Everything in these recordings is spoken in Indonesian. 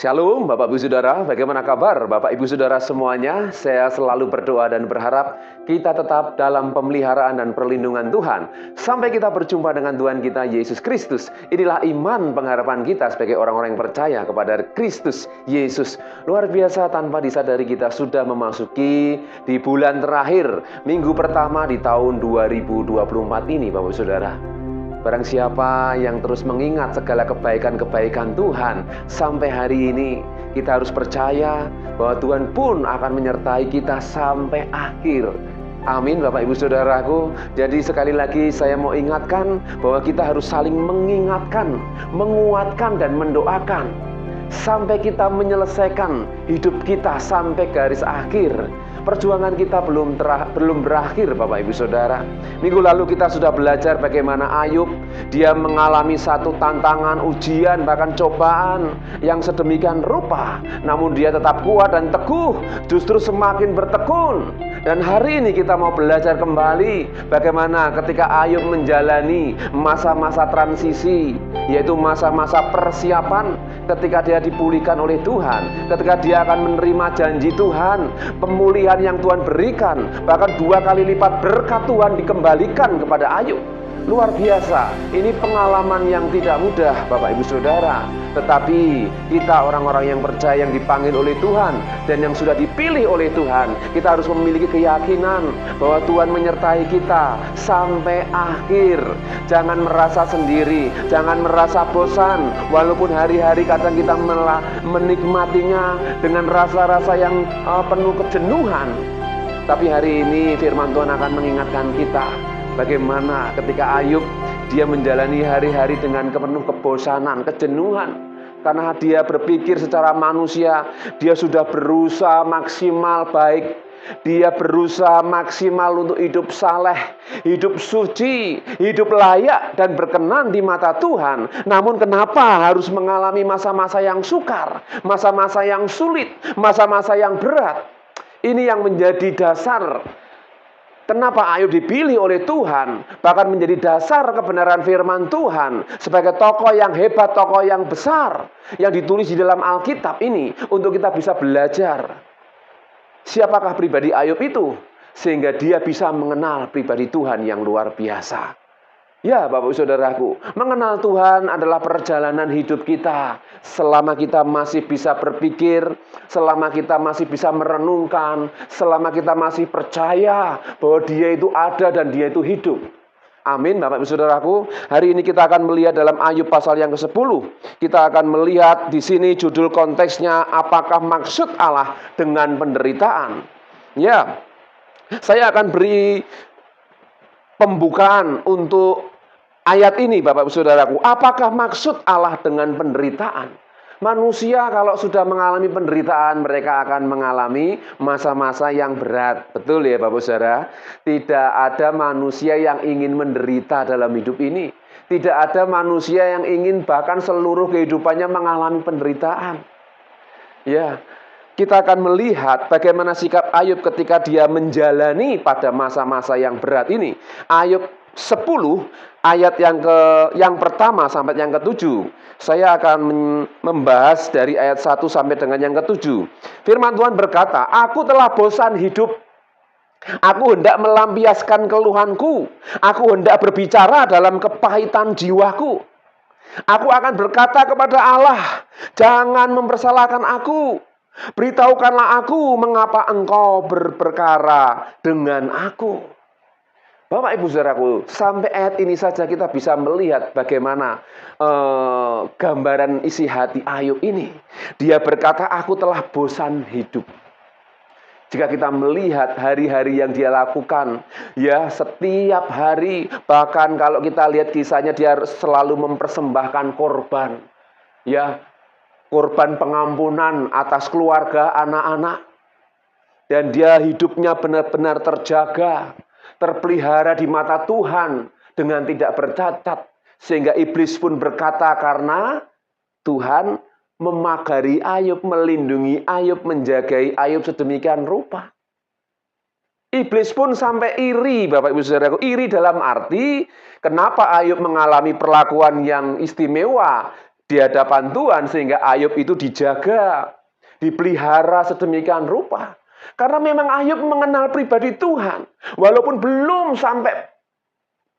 Shalom Bapak Ibu Saudara, bagaimana kabar Bapak Ibu Saudara semuanya? Saya selalu berdoa dan berharap kita tetap dalam pemeliharaan dan perlindungan Tuhan sampai kita berjumpa dengan Tuhan kita Yesus Kristus. Inilah iman pengharapan kita sebagai orang-orang yang percaya kepada Kristus Yesus. Luar biasa, tanpa disadari kita sudah memasuki di bulan terakhir, minggu pertama di tahun 2024 ini Bapak Ibu Saudara. Barang siapa yang terus mengingat segala kebaikan-kebaikan Tuhan sampai hari ini, kita harus percaya bahwa Tuhan pun akan menyertai kita sampai akhir. Amin Bapak Ibu Saudaraku. Jadi sekali lagi saya mau ingatkan bahwa kita harus saling mengingatkan, menguatkan dan mendoakan sampai kita menyelesaikan hidup kita sampai garis akhir. Perjuangan kita belum berakhir Bapak Ibu Saudara. Minggu lalu kita sudah belajar bagaimana Ayub, dia mengalami satu tantangan, ujian, bahkan cobaan yang sedemikian rupa. Namun dia tetap kuat dan teguh, justru semakin bertekun. Dan hari ini kita mau belajar kembali bagaimana ketika Ayub menjalani masa-masa transisi, yaitu masa-masa persiapan ketika dia dipulihkan oleh Tuhan, ketika dia akan menerima janji Tuhan, pemulihan yang Tuhan berikan, bahkan 2 kali lipat berkat Tuhan dikembalikan kepada Ayub. Luar biasa, ini pengalaman yang tidak mudah Bapak Ibu Saudara. Tetapi kita orang-orang yang percaya, yang dipanggil oleh Tuhan dan yang sudah dipilih oleh Tuhan, kita harus memiliki keyakinan bahwa Tuhan menyertai kita sampai akhir. Jangan merasa sendiri, jangan merasa bosan, walaupun hari-hari kadang kita menikmatinya dengan rasa-rasa yang penuh kejenuhan. Tapi hari ini firman Tuhan akan mengingatkan kita bagaimana ketika Ayub dia menjalani hari-hari dengan penuh kebosanan, kejenuhan. Karena dia berpikir secara manusia, dia sudah berusaha maksimal baik. Dia berusaha maksimal untuk hidup saleh, hidup suci, hidup layak dan berkenan di mata Tuhan. Namun kenapa harus mengalami masa-masa yang sukar, masa-masa yang sulit, masa-masa yang berat? Ini yang menjadi dasar kenapa Ayub dipilih oleh Tuhan, bahkan menjadi dasar kebenaran firman Tuhan sebagai tokoh yang hebat, tokoh yang besar yang ditulis di dalam Alkitab ini untuk kita bisa belajar siapakah pribadi Ayub itu sehingga dia bisa mengenal pribadi Tuhan yang luar biasa. Ya Bapak Saudaraku, mengenal Tuhan adalah perjalanan hidup kita. Selama kita masih bisa berpikir, selama kita masih bisa merenungkan, selama kita masih percaya bahwa Dia itu ada dan Dia itu hidup. Amin Bapak Saudaraku. Hari ini kita akan melihat dalam Ayub pasal yang ke-10. Kita akan melihat di sini judul konteksnya, apakah maksud Allah dengan penderitaan? Ya, saya akan beri pembukaan untuk ayat ini Bapak Ibu Saudaraku. Apakah maksud Allah dengan penderitaan? Manusia kalau sudah mengalami penderitaan, mereka akan mengalami masa-masa yang berat. Betul ya Bapak Saudara? Tidak ada manusia yang ingin menderita dalam hidup ini. Tidak ada manusia yang ingin bahkan seluruh kehidupannya mengalami penderitaan. Ya, kita akan melihat bagaimana sikap Ayub ketika dia menjalani pada masa-masa yang berat ini. Ayub 10 ayat yang pertama sampai yang ke-7. Saya akan membahas dari ayat 1 sampai dengan yang ke-7. Firman Tuhan berkata, "Aku telah bosan hidup. Aku hendak melampiaskan keluhanku. Aku hendak berbicara dalam kepahitan jiwaku. Aku akan berkata kepada Allah, jangan mempersalahkan aku. Beritahukanlah aku mengapa engkau berperkara dengan aku." Bapak Ibu Saudaraku, sampai ayat ini saja kita bisa melihat bagaimana gambaran isi hati Ayub ini. Dia berkata, aku telah bosan hidup. Jika kita melihat hari-hari yang dia lakukan, ya setiap hari, bahkan kalau kita lihat kisahnya, dia selalu mempersembahkan korban. Ya, korban pengampunan atas keluarga, anak-anak. Dan dia hidupnya benar-benar terjaga, terpelihara di mata Tuhan dengan tidak bercacat. Sehingga iblis pun berkata, karena Tuhan memagari Ayub, melindungi Ayub, menjagai Ayub sedemikian rupa. Iblis pun sampai iri, Bapak Ibu Saudaraku. Iri dalam arti, kenapa Ayub mengalami perlakuan yang istimewa? di hadapan Tuhan sehingga Ayub itu dijaga, dipelihara sedemikian rupa. Karena memang Ayub mengenal pribadi Tuhan. Walaupun belum sampai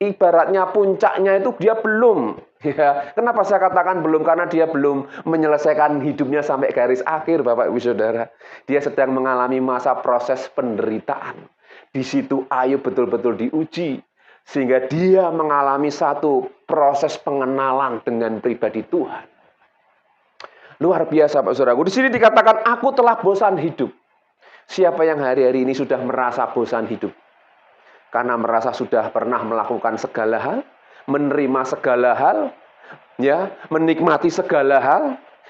ibaratnya puncaknya itu dia belum. Ya, kenapa saya katakan belum? Karena dia belum menyelesaikan hidupnya sampai garis akhir, Bapak Ibu Saudara. Dia sedang mengalami masa proses penderitaan. Di situ Ayub betul-betul diuji. Sehingga dia mengalami satu proses pengenalan dengan pribadi Tuhan. Luar biasa, Pak Saudaraku. Di sini dikatakan, aku telah bosan hidup. Siapa yang hari-hari ini sudah merasa bosan hidup? Karena merasa sudah pernah melakukan segala hal, menerima segala hal, ya, menikmati segala hal,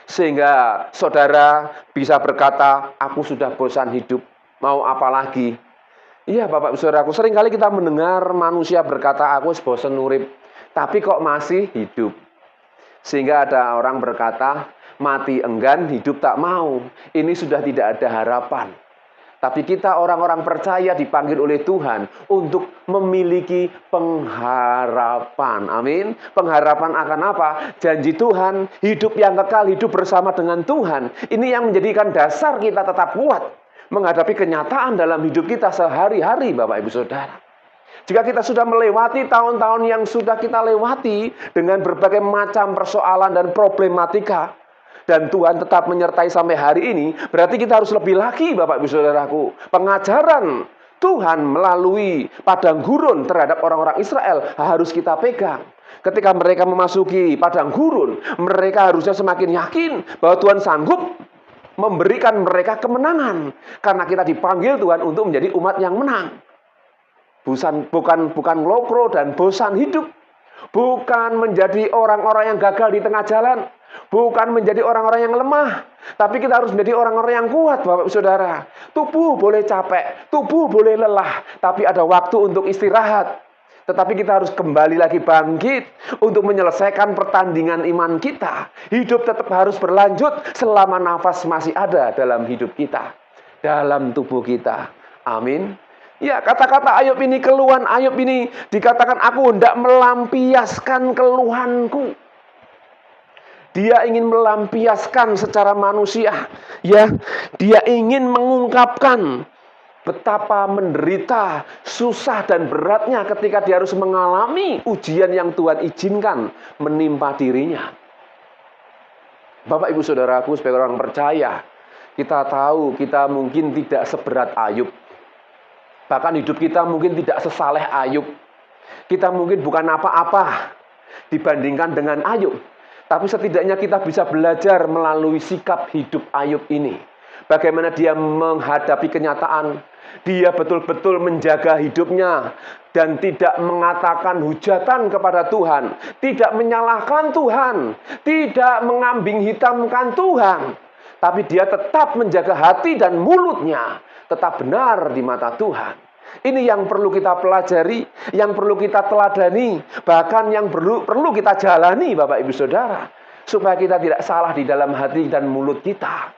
sehingga saudara bisa berkata, aku sudah bosan hidup, mau apa lagi? Iya, Bapak Saudaraku, seringkali kita mendengar manusia berkata, aku bosan urip, tapi kok masih hidup. Sehingga ada orang berkata, mati enggan, hidup tak mau. Ini sudah tidak ada harapan. Tapi kita orang-orang percaya dipanggil oleh Tuhan untuk memiliki pengharapan. Amin. Pengharapan akan apa? Janji Tuhan, hidup yang kekal, hidup bersama dengan Tuhan. Ini yang menjadikan dasar kita tetap kuat menghadapi kenyataan dalam hidup kita sehari-hari, Bapak Ibu Saudara. Jika kita sudah melewati tahun-tahun yang sudah kita lewati dengan berbagai macam persoalan dan problematika, dan Tuhan tetap menyertai sampai hari ini, berarti kita harus lebih lagi, Bapak Ibu Saudaraku. Pengajaran Tuhan melalui padang gurun terhadap orang-orang Israel harus kita pegang. Ketika mereka memasuki padang gurun, mereka harusnya semakin yakin bahwa Tuhan sanggup memberikan mereka kemenangan. Karena kita dipanggil Tuhan untuk menjadi umat yang menang. Bukan lokro dan bosan hidup. Bukan menjadi orang-orang yang gagal di tengah jalan. Bukan menjadi orang-orang yang lemah. Tapi kita harus menjadi orang-orang yang kuat, Bapak Saudara. Tubuh boleh capek, tubuh boleh lelah, tapi ada waktu untuk istirahat. Tetapi kita harus kembali lagi bangkit untuk menyelesaikan pertandingan iman kita. Hidup tetap harus berlanjut selama nafas masih ada dalam hidup kita, dalam tubuh kita. Amin. Ya, kata-kata Ayub ini, keluhan Ayub ini dikatakan, aku hendak melampiaskan keluhanku. Dia ingin melampiaskan secara manusia. Ya, dia ingin mengungkapkan betapa menderita, susah dan beratnya ketika dia harus mengalami ujian yang Tuhan izinkan menimpa dirinya. Bapak Ibu Saudaraku, sebagai orang percaya, kita tahu kita mungkin tidak seberat Ayub. Bahkan hidup kita mungkin tidak sesaleh Ayub. Kita mungkin bukan apa-apa dibandingkan dengan Ayub. Tapi setidaknya kita bisa belajar melalui sikap hidup Ayub ini. Bagaimana dia menghadapi kenyataan. Dia betul-betul menjaga hidupnya. Dan tidak mengatakan hujatan kepada Tuhan. Tidak menyalahkan Tuhan. Tidak mengambing hitamkan Tuhan. Tapi dia tetap menjaga hati dan mulutnya. Tetap benar di mata Tuhan. Ini yang perlu kita pelajari, yang perlu kita teladani, bahkan yang perlu kita jalani, Bapak Ibu Saudara, supaya kita tidak salah di dalam hati dan mulut kita.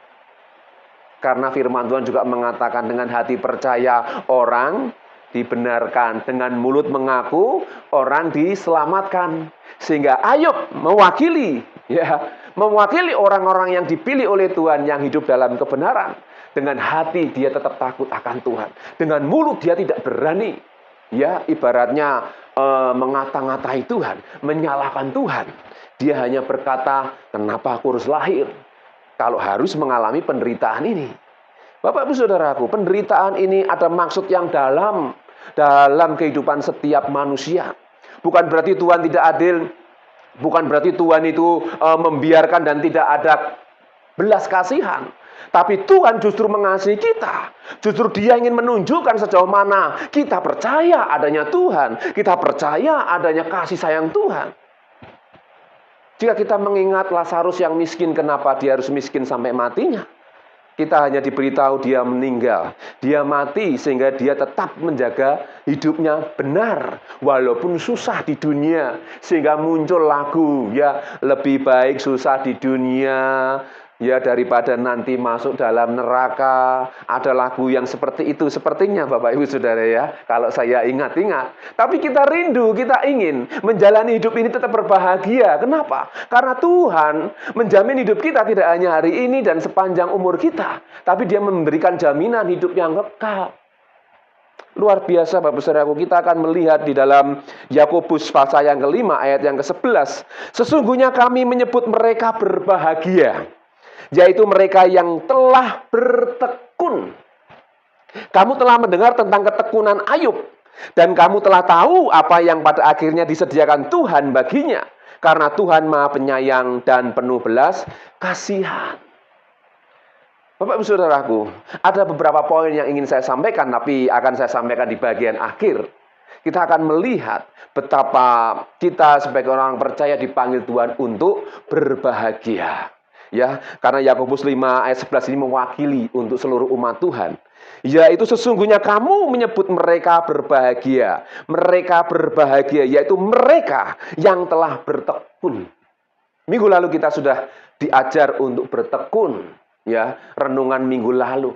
Karena firman Tuhan juga mengatakan, dengan hati percaya orang dibenarkan, dengan mulut mengaku orang diselamatkan. Sehingga Ayub mewakili orang-orang yang dipilih oleh Tuhan yang hidup dalam kebenaran. Dengan hati dia tetap takut akan Tuhan. Dengan mulut dia tidak berani. Ya, ibaratnya mengata-ngatai Tuhan, menyalahkan Tuhan. Dia hanya berkata, kenapa aku harus lahir kalau harus mengalami penderitaan ini? Bapak Ibu Saudaraku, penderitaan ini ada maksud yang dalam kehidupan setiap manusia. Bukan berarti Tuhan tidak adil. Bukan berarti Tuhan itu membiarkan dan tidak ada belas kasihan. Tapi Tuhan justru mengasihi kita. Justru Dia ingin menunjukkan sejauh mana kita percaya adanya Tuhan. Kita percaya adanya kasih sayang Tuhan. Jika kita mengingat Lazarus yang miskin, kenapa dia harus miskin sampai matinya? Kita hanya diberitahu dia meninggal. Dia mati sehingga dia tetap menjaga hidupnya benar. Walaupun susah di dunia. Sehingga muncul lagu, ya, lebih baik susah di dunia, Ya, daripada nanti masuk dalam neraka. Ada lagu yang seperti itu sepertinya Bapak Ibu Saudara ya, kalau saya ingat-ingat. Tapi kita rindu, kita ingin menjalani hidup ini tetap berbahagia. Kenapa? Karena Tuhan menjamin hidup kita tidak hanya hari ini dan sepanjang umur kita, tapi Dia memberikan jaminan hidup yang kekal. Luar biasa Bapak Saudaraku, kita akan melihat di dalam Yakobus pasal yang kelima ayat yang ke-11. Sesungguhnya kami menyebut mereka berbahagia, yaitu mereka yang telah bertekun. Kamu telah mendengar tentang ketekunan Ayub, dan kamu telah tahu apa yang pada akhirnya disediakan Tuhan baginya, karena Tuhan Maha Penyayang dan penuh belas kasihan. Bapak Ibu Saudaraku, ada beberapa poin yang ingin saya sampaikan, tapi akan saya sampaikan di bagian akhir. Kita akan melihat betapa kita sebagai orang percaya dipanggil Tuhan untuk berbahagia. Ya, karena Yakobus 5 ayat 11 ini mewakili untuk seluruh umat Tuhan. Yaitu sesungguhnya kamu menyebut mereka berbahagia. Mereka berbahagia, yaitu mereka yang telah bertekun. Minggu lalu kita sudah diajar untuk bertekun. Ya, renungan minggu lalu.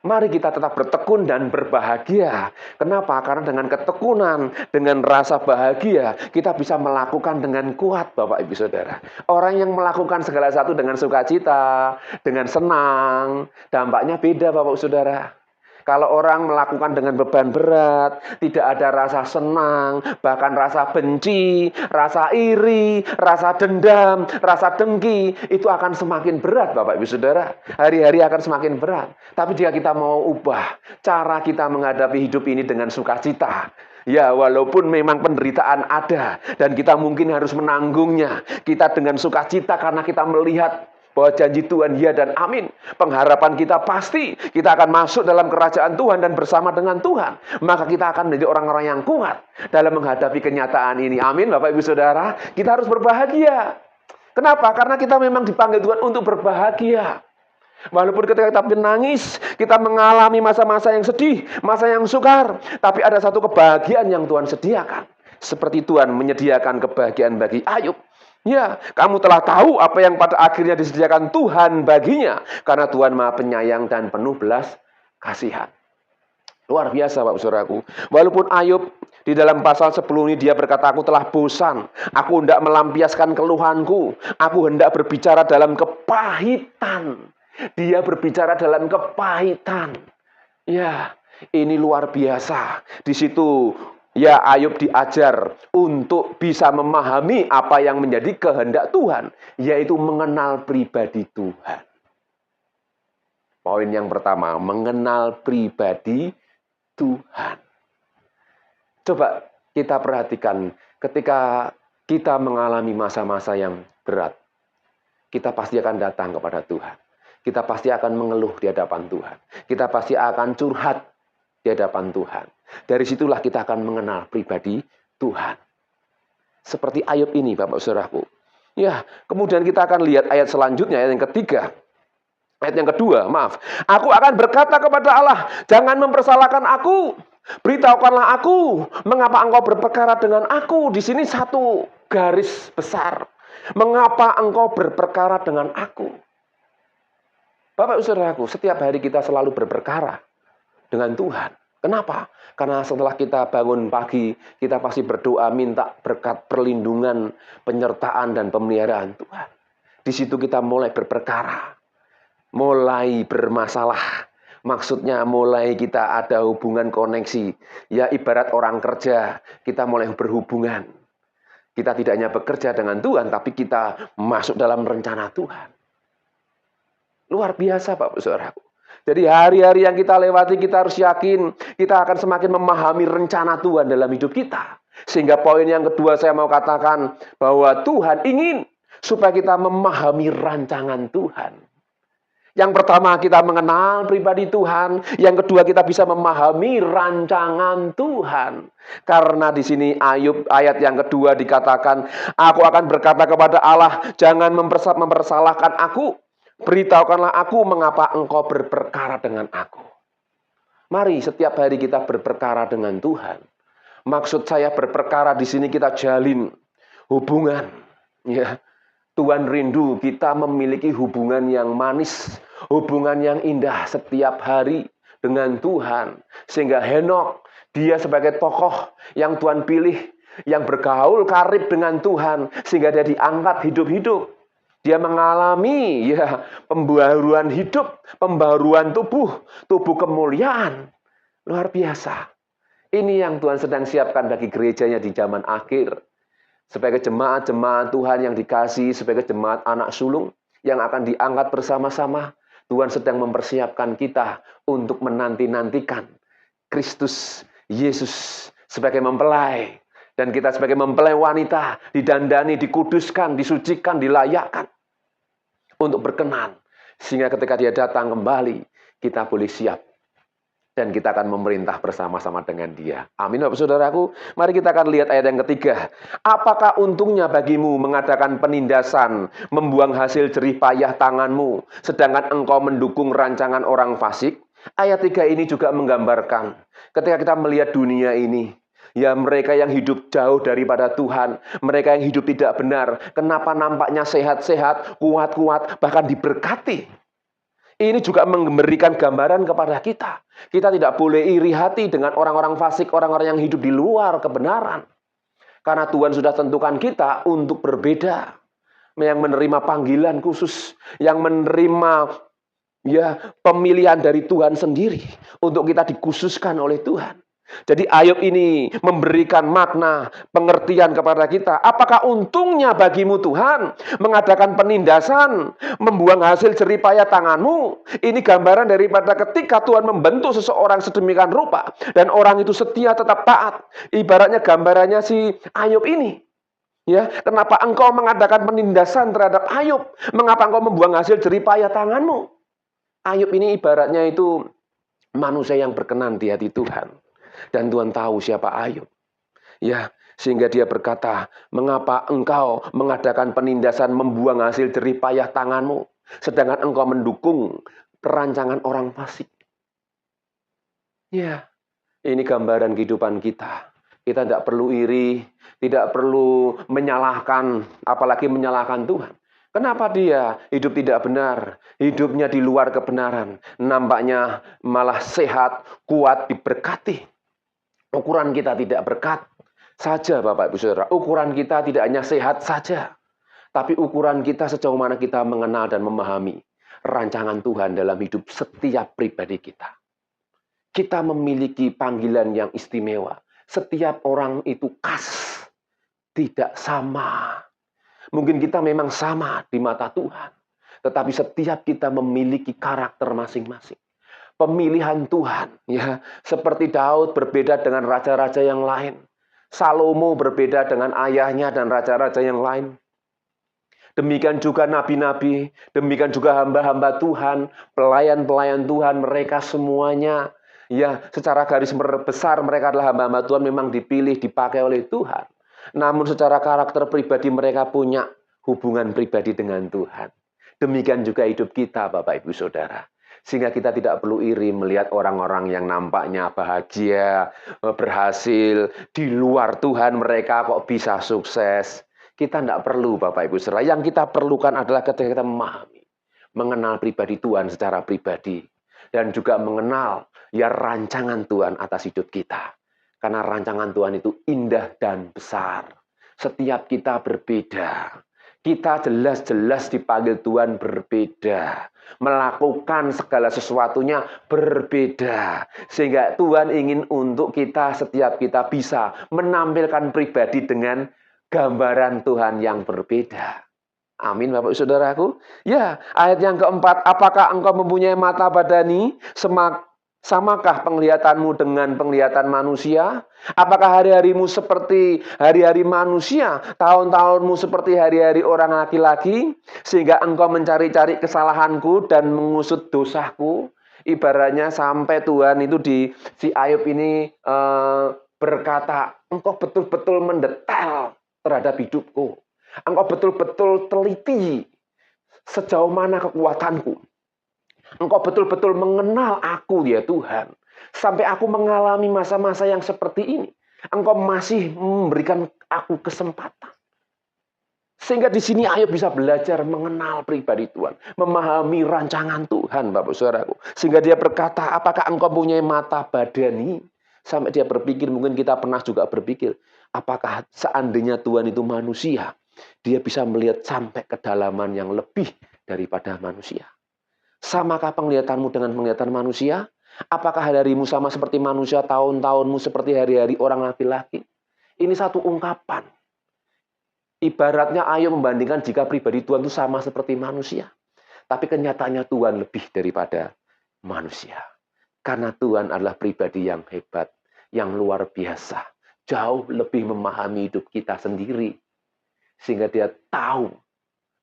Mari kita tetap bertekun dan berbahagia. Kenapa? Karena dengan ketekunan, dengan rasa bahagia, kita bisa melakukan dengan kuat, Bapak Ibu Saudara. Orang yang melakukan segala sesuatu dengan sukacita, dengan senang, dampaknya beda, Bapak Ibu Saudara. Kalau orang melakukan dengan beban berat, tidak ada rasa senang, bahkan rasa benci, rasa iri, rasa dendam, rasa dengki, itu akan semakin berat Bapak Ibu Saudara. Hari-hari akan semakin berat. Tapi jika kita mau ubah cara kita menghadapi hidup ini dengan sukacita, ya, walaupun memang penderitaan ada dan kita mungkin harus menanggungnya, kita dengan sukacita karena kita melihat bahwa janji Tuhan ya dan amin. Pengharapan kita pasti kita akan masuk dalam kerajaan Tuhan dan bersama dengan Tuhan. Maka kita akan menjadi orang-orang yang kuat dalam menghadapi kenyataan ini. Amin Bapak Ibu Saudara. Kita harus berbahagia. Kenapa? Karena kita memang dipanggil Tuhan untuk berbahagia. Walaupun ketika kita menangis, kita mengalami masa-masa yang sedih, masa yang sukar, tapi ada satu kebahagiaan yang Tuhan sediakan. Seperti Tuhan menyediakan kebahagiaan bagi Ayub. Ya, kamu telah tahu apa yang pada akhirnya disediakan Tuhan baginya. Karena Tuhan Maha Penyayang dan penuh belas kasihan. Luar biasa Bapak Saudaraku. Walaupun Ayub di dalam pasal 10 ini dia berkata, aku telah bosan. Aku hendak melampiaskan keluhanku. Aku hendak berbicara dalam kepahitan. Dia berbicara dalam kepahitan. Ya, ini luar biasa. Di situ ya, Ayub diajar untuk bisa memahami apa yang menjadi kehendak Tuhan, yaitu mengenal pribadi Tuhan. Poin yang pertama, mengenal pribadi Tuhan. Coba kita perhatikan ketika kita mengalami masa-masa yang berat, kita pasti akan datang kepada Tuhan. Kita pasti akan mengeluh di hadapan Tuhan. Kita pasti akan curhat di hadapan Tuhan. Dari situlah kita akan mengenal pribadi Tuhan. Seperti Ayub ini Bapak Saudaraku. Ya, kemudian kita akan lihat ayat selanjutnya, ayat yang ketiga. Ayat yang kedua, maaf. Aku akan berkata kepada Allah, jangan mempersalahkan aku. Beritahukanlah aku, mengapa engkau berperkara dengan aku. Di sini satu garis besar. Mengapa engkau berperkara dengan aku? Bapak Saudaraku, setiap hari kita selalu berperkara dengan Tuhan. Kenapa? Karena setelah kita bangun pagi, kita pasti berdoa minta berkat perlindungan, penyertaan, dan pemeliharaan Tuhan. Di situ kita mulai berperkara, mulai bermasalah. Maksudnya mulai kita ada hubungan koneksi. Ya ibarat orang kerja, kita mulai berhubungan. Kita tidak hanya bekerja dengan Tuhan, tapi kita masuk dalam rencana Tuhan. Luar biasa Bapak Saudaraku. Jadi hari-hari yang kita lewati, kita harus yakin kita akan semakin memahami rencana Tuhan dalam hidup kita. Sehingga poin yang kedua saya mau katakan bahwa Tuhan ingin supaya kita memahami rancangan Tuhan. Yang pertama kita mengenal pribadi Tuhan, yang kedua kita bisa memahami rancangan Tuhan. Karena di sini Ayub ayat yang kedua dikatakan, aku akan berkata kepada Allah, jangan mempersalahkan aku. Beritahukanlah aku mengapa engkau berperkara dengan aku. Mari setiap hari kita berperkara dengan Tuhan. Maksud saya berperkara di sini kita jalin hubungan. Ya, Tuhan rindu kita memiliki hubungan yang manis, hubungan yang indah setiap hari dengan Tuhan. Sehingga Henokh, dia sebagai tokoh yang Tuhan pilih, yang bergaul karib dengan Tuhan, sehingga dia diangkat hidup-hidup. Dia mengalami pembaharuan hidup, pembaharuan tubuh kemuliaan. Luar biasa. Ini yang Tuhan sedang siapkan bagi gerejanya di zaman akhir. Sebagai jemaat-jemaat Tuhan yang dikasihi, sebagai jemaat anak sulung yang akan diangkat bersama-sama, Tuhan sedang mempersiapkan kita untuk menanti-nantikan Kristus Yesus sebagai mempelai. Dan kita sebagai mempelai wanita didandani, dikuduskan, disucikan, dilayakkan untuk berkenan. Sehingga ketika dia datang kembali, kita boleh siap. Dan kita akan memerintah bersama-sama dengan dia. Amin, Bapak Saudaraku. Mari kita akan lihat ayat yang ketiga. Apakah untungnya bagimu mengadakan penindasan, membuang hasil jerih payah tanganmu, sedangkan engkau mendukung rancangan orang fasik? Ayat 3 ini juga menggambarkan, ketika kita melihat dunia ini, ya mereka yang hidup jauh daripada Tuhan, mereka yang hidup tidak benar, kenapa nampaknya sehat-sehat, kuat-kuat, bahkan diberkati. Ini juga memberikan gambaran kepada kita. Kita tidak boleh iri hati dengan orang-orang fasik, orang-orang yang hidup di luar kebenaran. Karena Tuhan sudah tentukan kita untuk berbeda. Yang menerima panggilan khusus, yang menerima pemilihan dari Tuhan sendiri untuk kita dikhususkan oleh Tuhan. Jadi Ayub ini memberikan makna pengertian kepada kita. Apakah untungnya bagimu Tuhan mengadakan penindasan, membuang hasil jerih payah tanganmu? Ini gambaran daripada ketika Tuhan membentuk seseorang sedemikian rupa dan orang itu setia tetap taat. Ibaratnya gambarannya si Ayub ini. Ya, kenapa engkau mengadakan penindasan terhadap Ayub? Mengapa engkau membuang hasil jerih payah tanganmu? Ayub ini ibaratnya itu manusia yang berkenan di hati Tuhan. Dan Tuhan tahu siapa Ayub. Ya, sehingga dia berkata, mengapa engkau mengadakan penindasan, membuang hasil jerih payah tanganmu, sedangkan engkau mendukung perancangan orang fasik. Ya, ini gambaran kehidupan kita. Kita tidak perlu iri, tidak perlu menyalahkan, apalagi menyalahkan Tuhan. Kenapa dia hidup tidak benar, hidupnya di luar kebenaran, nampaknya malah sehat, kuat, diberkati. Ukuran kita tidak berkat saja, Bapak Ibu Saudara. Ukuran kita tidak hanya sehat saja, tapi ukuran kita sejauh mana kita mengenal dan memahami rancangan Tuhan dalam hidup setiap pribadi kita. Kita memiliki panggilan yang istimewa. Setiap orang itu khas, tidak sama. Mungkin kita memang sama di mata Tuhan, tetapi setiap kita memiliki karakter masing-masing. Pemilihan Tuhan, ya, seperti Daud berbeda dengan raja-raja yang lain. Salomo berbeda dengan ayahnya dan raja-raja yang lain. Demikian juga nabi-nabi, demikian juga hamba-hamba Tuhan, pelayan-pelayan Tuhan, mereka semuanya, ya, secara garis besar mereka adalah hamba-hamba Tuhan, memang dipilih, dipakai oleh Tuhan. Namun secara karakter pribadi mereka punya hubungan pribadi dengan Tuhan. Demikian juga hidup kita, Bapak Ibu Saudara. Sehingga kita tidak perlu iri melihat orang-orang yang nampaknya bahagia, berhasil, di luar Tuhan mereka kok bisa sukses. Kita tidak perlu, Bapak Ibu Saudara. Yang kita perlukan adalah ketika kita memahami, mengenal pribadi Tuhan secara pribadi. Dan juga mengenal rancangan Tuhan atas hidup kita. Karena rancangan Tuhan itu indah dan besar. Setiap kita berbeda. Kita jelas-jelas dipanggil Tuhan berbeda. Melakukan segala sesuatunya berbeda. Sehingga Tuhan ingin untuk kita, setiap kita bisa menampilkan pribadi dengan gambaran Tuhan yang berbeda. Amin, Bapak Saudaraku. Ya, ayat yang keempat. Apakah engkau mempunyai mata badani? Samakah penglihatanmu dengan penglihatan manusia? Apakah hari-harimu seperti hari-hari manusia? Tahun-tahunmu seperti hari-hari orang laki-laki? Sehingga engkau mencari-cari kesalahanku dan mengusut dosaku? Ibaratnya sampai Tuhan itu si Ayub ini berkata, engkau betul-betul mendetail terhadap hidupku. Engkau betul-betul teliti sejauh mana kekuatanku. Engkau betul-betul mengenal aku, ya Tuhan. Sampai aku mengalami masa-masa yang seperti ini. Engkau masih memberikan aku kesempatan. Sehingga di sini Ayub bisa belajar mengenal pribadi Tuhan, memahami rancangan Tuhan, Bapak Saudaraku. Sehingga dia berkata, apakah engkau punya mata badani? Sampai dia berpikir, mungkin kita pernah juga berpikir, apakah seandainya Tuhan itu manusia, dia bisa melihat sampai kedalaman yang lebih daripada manusia. Samakah penglihatanmu dengan penglihatan manusia? Apakah harimu sama seperti manusia, tahun-tahunmu seperti hari-hari orang laki-laki? Ini satu ungkapan. Ibaratnya Ayub membandingkan jika pribadi Tuhan itu sama seperti manusia. Tapi kenyataannya Tuhan lebih daripada manusia. Karena Tuhan adalah pribadi yang hebat, yang luar biasa. Jauh lebih memahami hidup kita sendiri. Sehingga dia tahu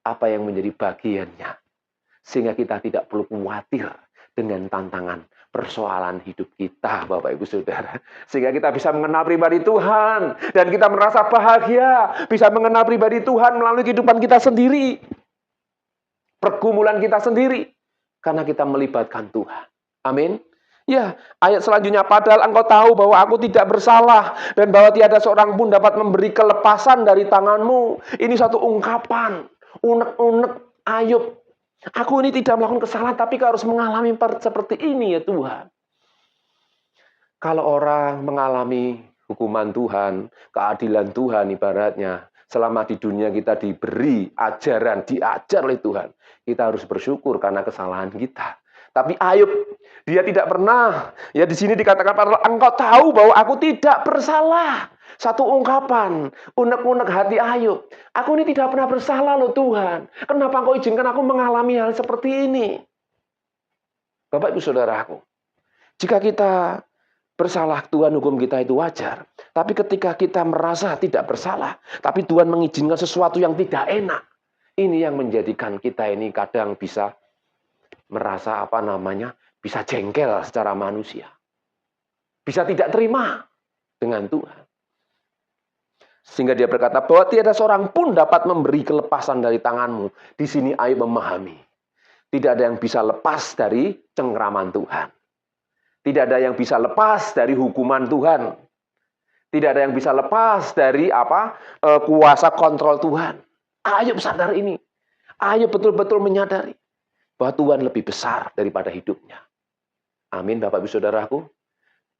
apa yang menjadi bagiannya. Sehingga kita tidak perlu khawatir dengan tantangan persoalan hidup kita, Bapak Ibu Saudara. Sehingga kita bisa mengenal pribadi Tuhan. Dan kita merasa bahagia. Bisa mengenal pribadi Tuhan melalui kehidupan kita sendiri. Pergumulan kita sendiri. Karena kita melibatkan Tuhan. Amin. Ya, ayat selanjutnya. Padahal engkau tahu bahwa aku tidak bersalah. Dan bahwa tiada seorang pun dapat memberi kelepasan dari tanganmu. Ini satu ungkapan. Unek-unek Ayub. Aku ini tidak melakukan kesalahan, tapi kau harus mengalami seperti ini ya Tuhan. Kalau orang mengalami hukuman Tuhan, keadilan Tuhan ibaratnya, selama di dunia kita diberi ajaran, diajar oleh Tuhan, kita harus bersyukur karena kesalahan kita. Tapi Ayub, dia tidak pernah. Ya di sini dikatakan, padahal engkau tahu bahwa aku tidak bersalah. Satu ungkapan, unek-unek hati Ayub. Aku ini tidak pernah bersalah loh Tuhan. Kenapa engkau izinkan aku mengalami hal seperti ini? Bapak Ibu Saudaraku, jika kita bersalah, Tuhan hukum kita itu wajar. Tapi ketika kita merasa tidak bersalah, tapi Tuhan mengizinkan sesuatu yang tidak enak. Ini yang menjadikan kita ini kadang bisa merasa bisa jengkel secara manusia. Bisa tidak terima dengan Tuhan. Sehingga dia berkata bahwa tiada seorang pun dapat memberi kelepasan dari tanganmu. Di sini Ayub memahami. Tidak ada yang bisa lepas dari cengkraman Tuhan. Tidak ada yang bisa lepas dari hukuman Tuhan. Tidak ada yang bisa lepas dari kuasa kontrol Tuhan. Ayub sadar ini. Ayub betul-betul menyadari bahwa Tuhan lebih besar daripada hidupnya. Amin, Bapak Ibu Saudaraku.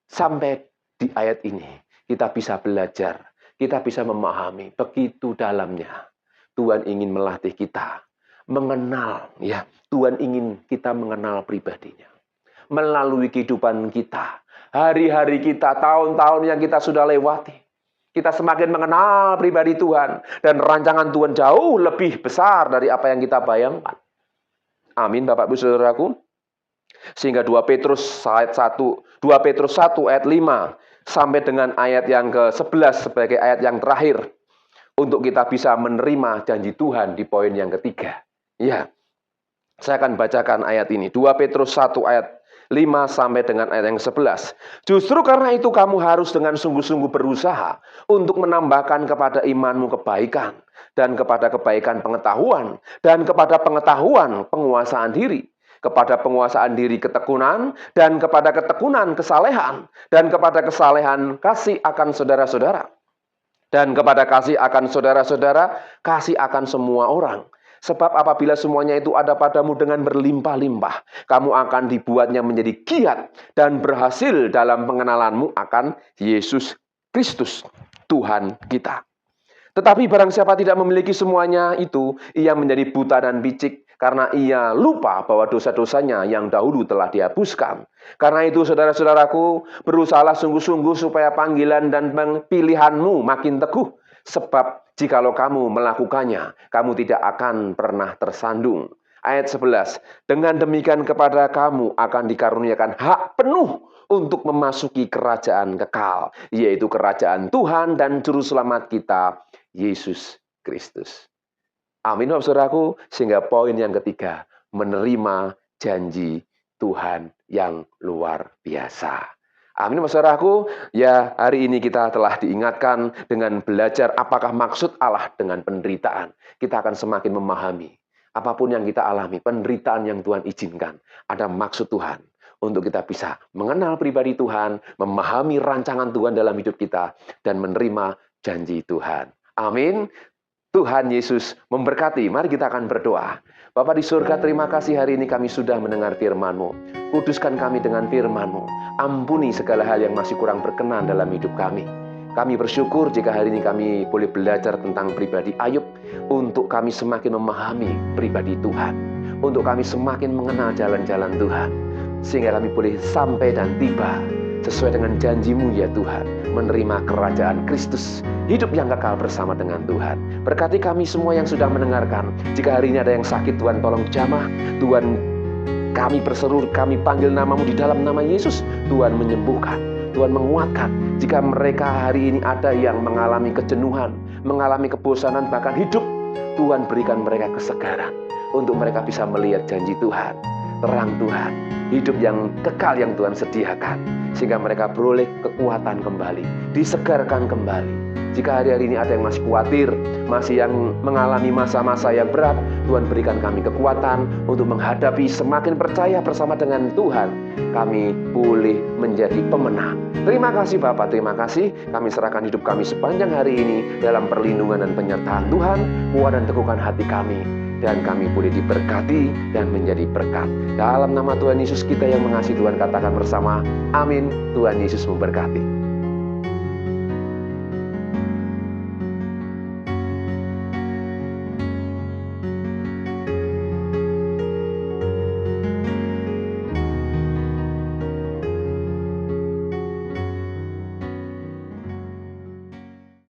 Sampai di ayat ini kita bisa belajar. Kita bisa memahami begitu dalamnya. Tuhan ingin melatih kita mengenal, ya. Tuhan ingin kita mengenal pribadinya. Melalui kehidupan kita, hari-hari kita, tahun-tahun yang kita sudah lewati. Kita semakin mengenal pribadi Tuhan dan rancangan Tuhan jauh lebih besar dari apa yang kita bayangkan. Amin, Bapak Ibu Saudaraku. Sehingga 2 Petrus ayat 1 ayat 5 sampai dengan ayat yang ke-11 sebagai ayat yang terakhir untuk kita bisa menerima janji Tuhan di poin yang ketiga. Ya. Saya akan bacakan ayat ini. 2 Petrus 1 ayat 5 sampai dengan ayat yang 11. Justru karena itu kamu harus dengan sungguh-sungguh berusaha untuk menambahkan kepada imanmu kebaikan dan kepada kebaikan pengetahuan dan kepada pengetahuan penguasaan diri. Kepada penguasaan diri ketekunan, dan kepada ketekunan kesalehan, dan kepada kesalehan kasih akan saudara-saudara. Dan kepada kasih akan saudara-saudara, kasih akan semua orang. Sebab apabila semuanya itu ada padamu dengan berlimpah-limpah, kamu akan dibuatnya menjadi giat dan berhasil dalam pengenalanmu akan Yesus Kristus, Tuhan kita. Tetapi barang siapa tidak memiliki semuanya itu, ia menjadi buta dan picik, karena ia lupa bahwa dosa-dosanya yang dahulu telah dihapuskan. Karena itu saudara-saudaraku, berusahalah sungguh-sungguh supaya panggilan dan pilihanmu makin teguh. Sebab jikalau kamu melakukannya, kamu tidak akan pernah tersandung. Ayat 11, dengan demikian kepada kamu akan dikaruniakan hak penuh untuk memasuki kerajaan kekal, yaitu kerajaan Tuhan dan Juru Selamat kita, Yesus Kristus. Amin, Bapak Saudaraku. Sehingga poin yang ketiga, menerima janji Tuhan yang luar biasa. Amin, Bapak Saudaraku. Ya, hari ini kita telah diingatkan dengan belajar apakah maksud Allah dengan penderitaan. Kita akan semakin memahami apapun yang kita alami, penderitaan yang Tuhan izinkan. Ada maksud Tuhan untuk kita bisa mengenal pribadi Tuhan, memahami rancangan Tuhan dalam hidup kita, dan menerima janji Tuhan. Amin. Tuhan Yesus memberkati. Mari kita akan berdoa. Bapa di surga, terima kasih hari ini kami sudah mendengar firman-Mu. Kuduskan kami dengan firman-Mu. Ampuni segala hal yang masih kurang berkenan dalam hidup kami. Kami bersyukur jika hari ini kami boleh belajar tentang pribadi Ayub, untuk kami semakin memahami pribadi Tuhan, untuk kami semakin mengenal jalan-jalan Tuhan, sehingga kami boleh sampai dan tiba sesuai dengan janji-Mu ya Tuhan, menerima kerajaan Kristus, hidup yang kekal bersama dengan Tuhan. Berkati kami semua yang sudah mendengarkan. Jika hari ini ada yang sakit, Tuhan tolong jamah. Tuhan, kami berseru, kami panggil nama-Mu di dalam nama Yesus. Tuhan menyembuhkan, Tuhan menguatkan. Jika mereka hari ini ada yang mengalami kejenuhan, mengalami kebosanan, bahkan hidup, Tuhan berikan mereka kesegaran untuk mereka bisa melihat janji Tuhan, terang Tuhan, hidup yang kekal yang Tuhan sediakan, sehingga mereka beroleh kekuatan kembali, disegarkan kembali. Jika hari-hari ini ada yang masih khawatir, masih yang mengalami masa-masa yang berat, Tuhan berikan kami kekuatan untuk menghadapi, semakin percaya bersama dengan Tuhan, kami boleh menjadi pemenang. Terima kasih Bapak, terima kasih. Kami serahkan hidup kami sepanjang hari ini dalam perlindungan dan penyertaan Tuhan. Kuat dan teguhkan hati kami, dan kami boleh diberkati dan menjadi berkat. Dalam nama Tuhan Yesus kita yang mengasihi, Tuhan katakan bersama, amin. Tuhan Yesus memberkati.